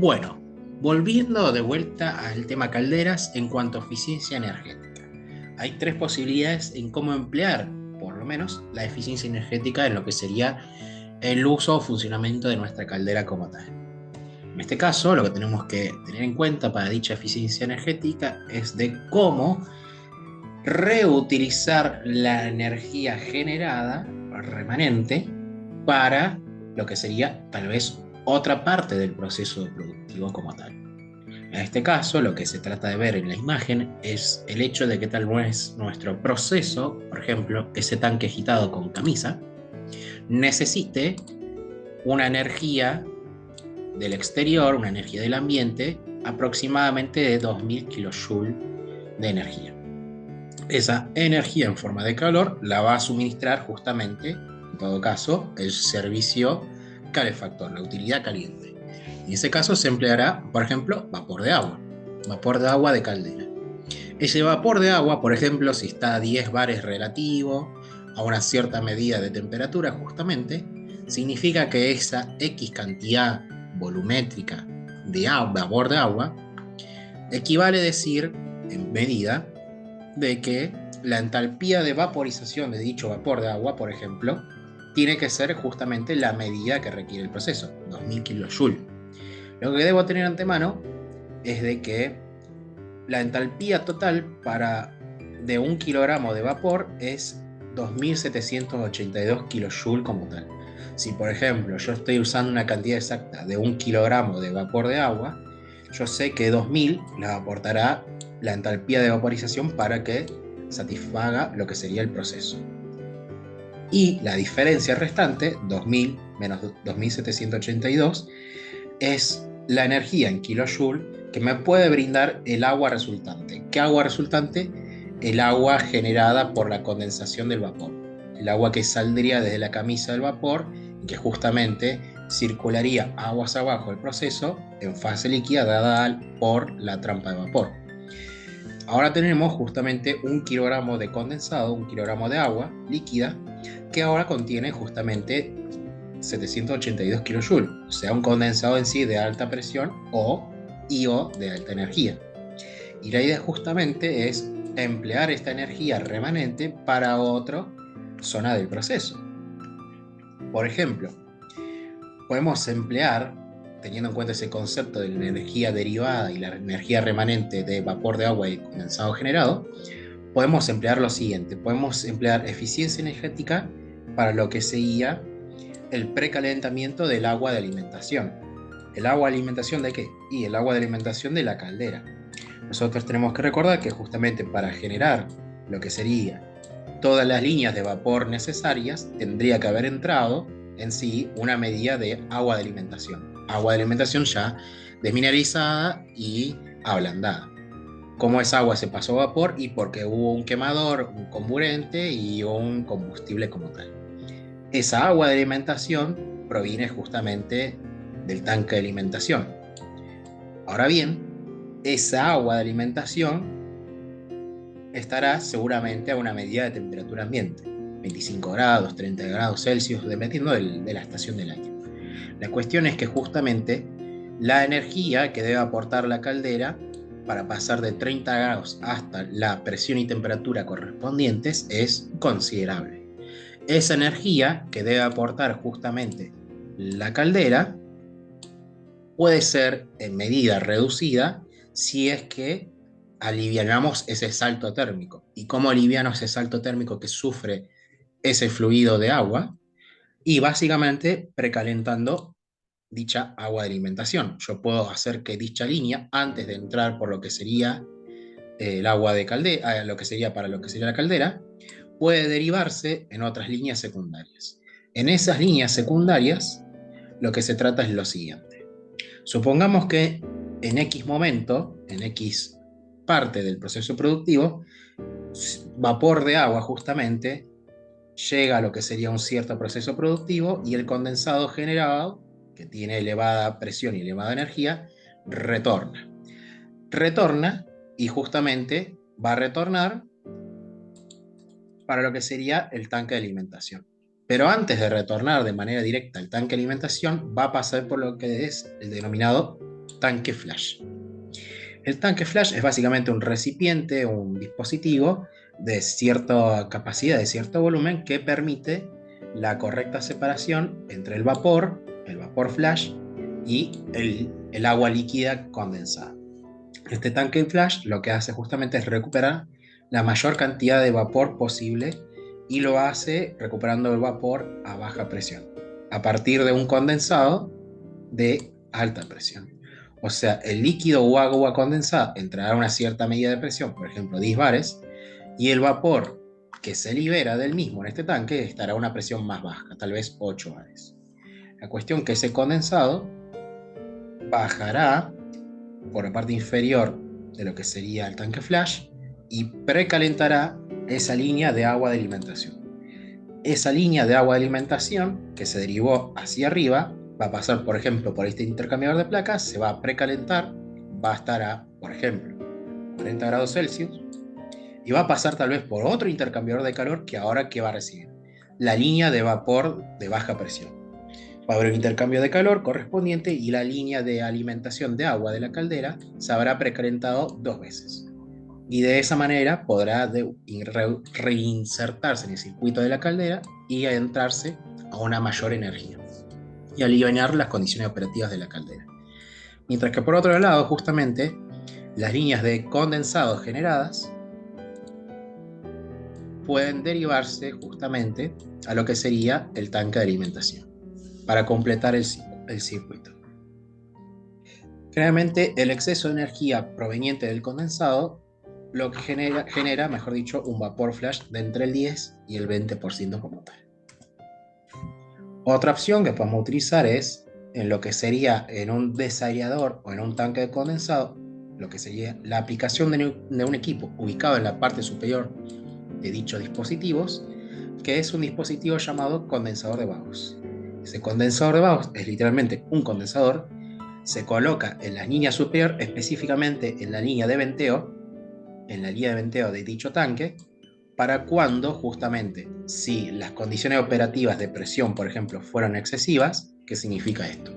Bueno, volviendo de vuelta al tema calderas en cuanto a eficiencia energética. Hay tres posibilidades en cómo emplear, por lo menos, la eficiencia energética en lo que sería el uso o funcionamiento de nuestra caldera como tal. En este caso, lo que tenemos que tener en cuenta para dicha eficiencia energética es de cómo reutilizar la energía generada, remanente, para lo que sería tal vez otra parte del proceso productivo como tal. En este caso, lo que se trata de ver en la imagen es el hecho de que tal vez nuestro proceso, por ejemplo, ese tanque agitado con camisa, necesite una energía del exterior, una energía del ambiente, aproximadamente de 2000 kilojoules de energía. Esa energía en forma de calor la va a suministrar justamente, en todo caso, el servicio calefactor, la utilidad caliente. En ese caso se empleará, por ejemplo, vapor de agua de caldera. Ese vapor de agua, por ejemplo, si está a 10 bares relativo a una cierta medida de temperatura justamente, significa que esa X cantidad volumétrica de vapor de agua equivale a decir, en medida, de que la entalpía de vaporización de dicho vapor de agua, por ejemplo, tiene que ser justamente la medida que requiere el proceso, 2000 kilojoules. Lo que debo tener antemano es de que la entalpía total de un kilogramo de vapor es 2782 kilojoules como tal. Si por ejemplo yo estoy usando una cantidad exacta de un kilogramo de vapor de agua, yo sé que 2000 la aportará la entalpía de vaporización para que satisfaga lo que sería el proceso. Y la diferencia restante, 2000 menos 2782, es la energía en kilojoule que me puede brindar el agua resultante. ¿Qué agua resultante? El agua generada por la condensación del vapor. El agua que saldría desde la camisa del vapor y que justamente circularía aguas abajo el proceso en fase líquida dada por la trampa de vapor. Ahora tenemos justamente un kilogramo de condensado, un kilogramo de agua líquida, que ahora contiene justamente 782 kilojoules, o sea, un condensado en sí de alta presión o IO de alta energía. Y la idea justamente es emplear esta energía remanente para otra zona del proceso. Por ejemplo, podemos emplear, teniendo en cuenta ese concepto de la energía derivada y la energía remanente de vapor de agua y condensado generado, podemos emplear lo siguiente. Podemos emplear eficiencia energética para lo que sería el precalentamiento del agua de alimentación. ¿El agua de alimentación de qué? Y el agua de alimentación de la caldera. Nosotros tenemos que recordar que justamente para generar lo que sería todas las líneas de vapor necesarias, tendría que haber entrado en sí una medida de agua de alimentación. Agua de alimentación ya desmineralizada y ablandada. Cómo esa agua se pasó a vapor y porque hubo un quemador, un comburente y un combustible como tal. Esa agua de alimentación proviene justamente del tanque de alimentación. Ahora bien, esa agua de alimentación estará seguramente a una medida de temperatura ambiente, 25 grados, 30 grados Celsius, dependiendo de la estación del año. La cuestión es que justamente la energía que debe aportar la caldera para pasar de 30 grados hasta la presión y temperatura correspondientes es considerable. Esa energía que debe aportar justamente la caldera puede ser en medida reducida si es que alivianamos ese salto térmico. ¿Y cómo aliviano ese salto térmico que sufre ese fluido de agua? Y básicamente precalentando dicha agua de alimentación. Yo puedo hacer que dicha línea, antes de entrar por lo que sería el agua de caldera, lo que sería para lo que sería la caldera, puede derivarse en otras líneas secundarias. En esas líneas secundarias, lo que se trata es lo siguiente. Supongamos que en X momento, en X parte del proceso productivo, vapor de agua justamente llega a lo que sería un cierto proceso productivo y el condensado generado, que tiene elevada presión y elevada energía, retorna. Retorna y justamente va a retornar para lo que sería el tanque de alimentación. Pero antes de retornar de manera directa al tanque de alimentación, va a pasar por lo que es el denominado tanque flash. El tanque flash es básicamente un recipiente, un dispositivo de cierta capacidad, de cierto volumen, que permite la correcta separación entre el vapor flash, y el agua líquida condensada. Este tanque flash lo que hace justamente es recuperar la mayor cantidad de vapor posible, y lo hace recuperando el vapor a baja presión, a partir de un condensado de alta presión. O sea, el líquido o agua condensada entrará a una cierta medida de presión, por ejemplo 10 bares, y el vapor que se libera del mismo en este tanque estará a una presión más baja, tal vez 8 bares. La cuestión que ese condensado bajará por la parte inferior de lo que sería el tanque flash y precalentará esa línea de agua de alimentación. Esa línea de agua de alimentación que se derivó hacia arriba va a pasar, por ejemplo, por este intercambiador de placas, se va a precalentar, va a estar a, por ejemplo, 40 grados Celsius, y va a pasar tal vez por otro intercambiador de calor que ahora que va a recibir la línea de vapor de baja presión. Va a haber un intercambio de calor correspondiente y la línea de alimentación de agua de la caldera se habrá precalentado 2 veces. Y de esa manera podrá reinsertarse en el circuito de la caldera y adentrarse a una mayor energía y aliviar las condiciones operativas de la caldera. Mientras que por otro lado, justamente, las líneas de condensado generadas pueden derivarse justamente a lo que sería el tanque de alimentación para completar el circuito. Generalmente el exceso de energía proveniente del condensado lo que genera, mejor dicho, un vapor flash de entre el 10 y el 20% como tal. Otra opción que podemos utilizar es en lo que sería en un desairador o en un tanque de condensado, lo que sería la aplicación de un equipo ubicado en la parte superior de dichos dispositivos, que es un dispositivo llamado condensador de vapos. Ese condensador de vapos es literalmente un condensador, se coloca en la línea superior, específicamente en la línea de venteo, de dicho tanque, para cuando justamente, si las condiciones operativas de presión, por ejemplo, fueron excesivas. ¿Qué significa esto?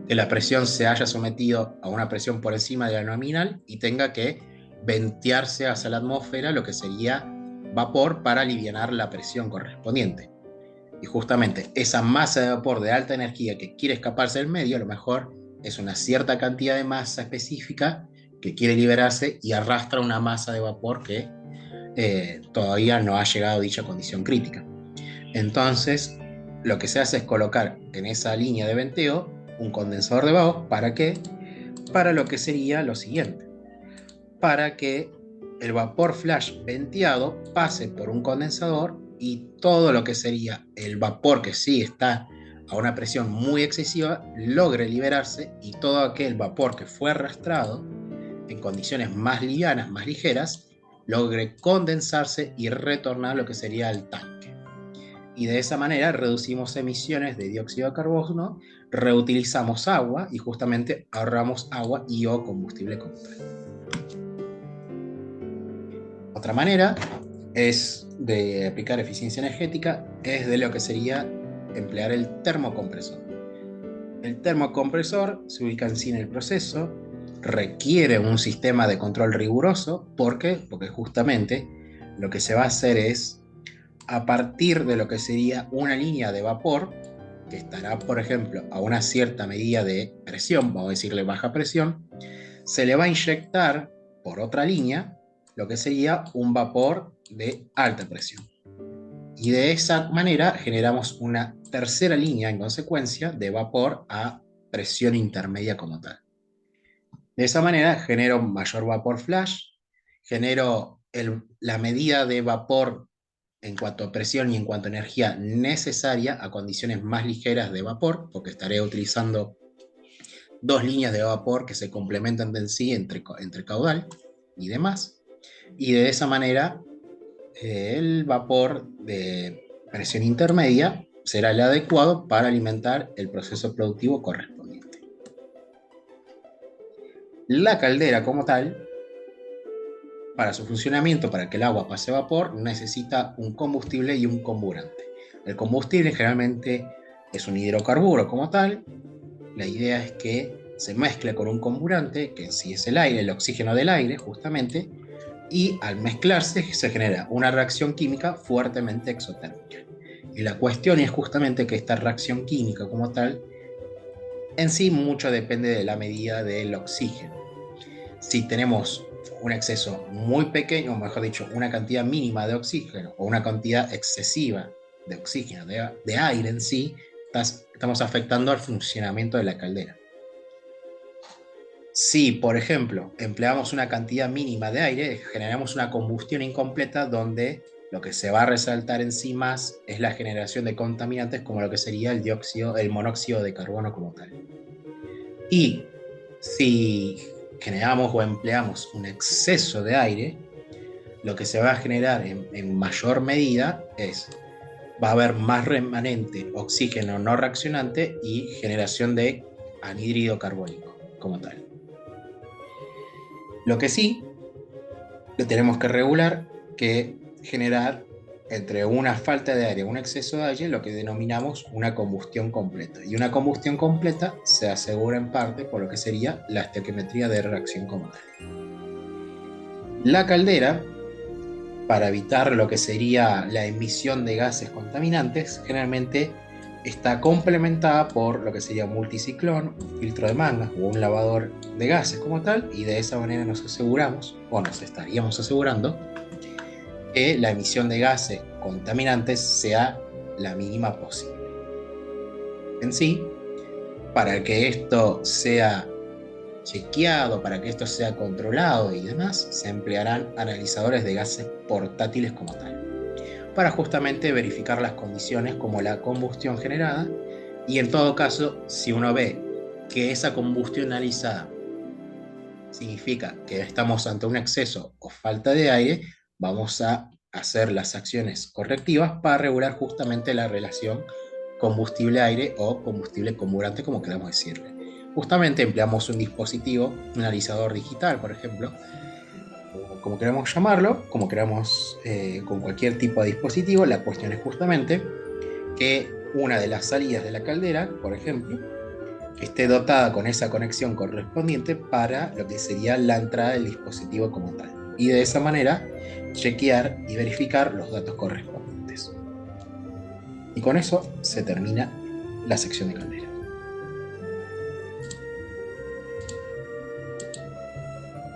Que la presión se haya sometido a una presión por encima de la nominal y tenga que ventearse hacia la atmósfera lo que sería vapor para aliviar la presión correspondiente. Y justamente esa masa de vapor de alta energía que quiere escaparse del medio, a lo mejor es una cierta cantidad de masa específica que quiere liberarse y arrastra una masa de vapor que todavía no ha llegado a dicha condición crítica. Entonces, lo que se hace es colocar en esa línea de venteo un condensador de vapor. ¿Para qué? Para lo que sería lo siguiente: para que el vapor flash venteado pase por un condensador y todo lo que sería el vapor que sí está a una presión muy excesiva logre liberarse, y todo aquel vapor que fue arrastrado en condiciones más livianas, más ligeras, logre condensarse y retornar a lo que sería el tanque. Y de esa manera reducimos emisiones de dióxido de carbono, reutilizamos agua y justamente ahorramos agua y o combustible como tal. Otra manera es de aplicar eficiencia energética, es de lo que sería emplear el termocompresor. El termocompresor se ubica en sí en el proceso, requiere un sistema de control riguroso. ¿Por qué? Porque justamente lo que se va a hacer es, a partir de lo que sería una línea de vapor, que estará, por ejemplo, a una cierta medida de presión, vamos a decirle baja presión, se le va a inyectar por otra línea lo que sería un vapor de alta presión. Y de esa manera generamos una tercera línea en consecuencia de vapor a presión intermedia como tal. De esa manera genero mayor vapor flash, genero la medida de vapor en cuanto a presión y en cuanto a energía necesaria a condiciones más ligeras de vapor, porque estaré utilizando dos líneas de vapor que se complementan en sí entre caudal y demás. Y de esa manera el vapor de presión intermedia será el adecuado para alimentar el proceso productivo correspondiente. La caldera como tal, para su funcionamiento, para que el agua pase a vapor, necesita un combustible y un comburante. El combustible generalmente es un hidrocarburo como tal. La idea es que se mezcla con un comburante, que en sí es el aire, el oxígeno del aire, justamente, y al mezclarse se genera una reacción química fuertemente exotérmica. Y la cuestión es justamente que esta reacción química como tal, en sí mucho depende de la medida del oxígeno. Si tenemos un exceso muy pequeño, o mejor dicho, una cantidad mínima de oxígeno o una cantidad excesiva de oxígeno, de aire en sí, estamos afectando al funcionamiento de la caldera. Si, por ejemplo, empleamos una cantidad mínima de aire, generamos una combustión incompleta donde lo que se va a resaltar en sí más es la generación de contaminantes como lo que sería el dióxido, el monóxido de carbono como tal. Y si generamos o empleamos un exceso de aire, lo que se va a generar en mayor medida va a haber más remanente oxígeno no reaccionante y generación de anhídrido carbónico como tal. Lo que sí, lo tenemos que regular, que generar entre una falta de aire y un exceso de aire lo que denominamos una combustión completa. Y una combustión completa se asegura en parte por lo que sería la estequiometría de reacción como tal. La caldera, para evitar lo que sería la emisión de gases contaminantes, generalmente está complementada por lo que sería un multiciclón, un filtro de mangas o un lavador de gases como tal, y de esa manera nos aseguramos, o nos estaríamos asegurando, que la emisión de gases contaminantes sea la mínima posible. En sí, para que esto sea chequeado, para que esto sea controlado y demás, se emplearán analizadores de gases portátiles como tal, para justamente verificar las condiciones como la combustión generada, y en todo caso, si uno ve que esa combustión analizada significa que estamos ante un exceso o falta de aire, vamos a hacer las acciones correctivas para regular justamente la relación combustible-aire o combustible-comburante, como queramos decirle. Justamente empleamos un dispositivo, un analizador digital, por ejemplo, o como queramos llamarlo, como queramos, con cualquier tipo de dispositivo. La cuestión es justamente que una de las salidas de la caldera, por ejemplo, esté dotada con esa conexión correspondiente para lo que sería la entrada del dispositivo como tal. Y de esa manera chequear y verificar los datos correspondientes. Y con eso se termina la sección de caldera.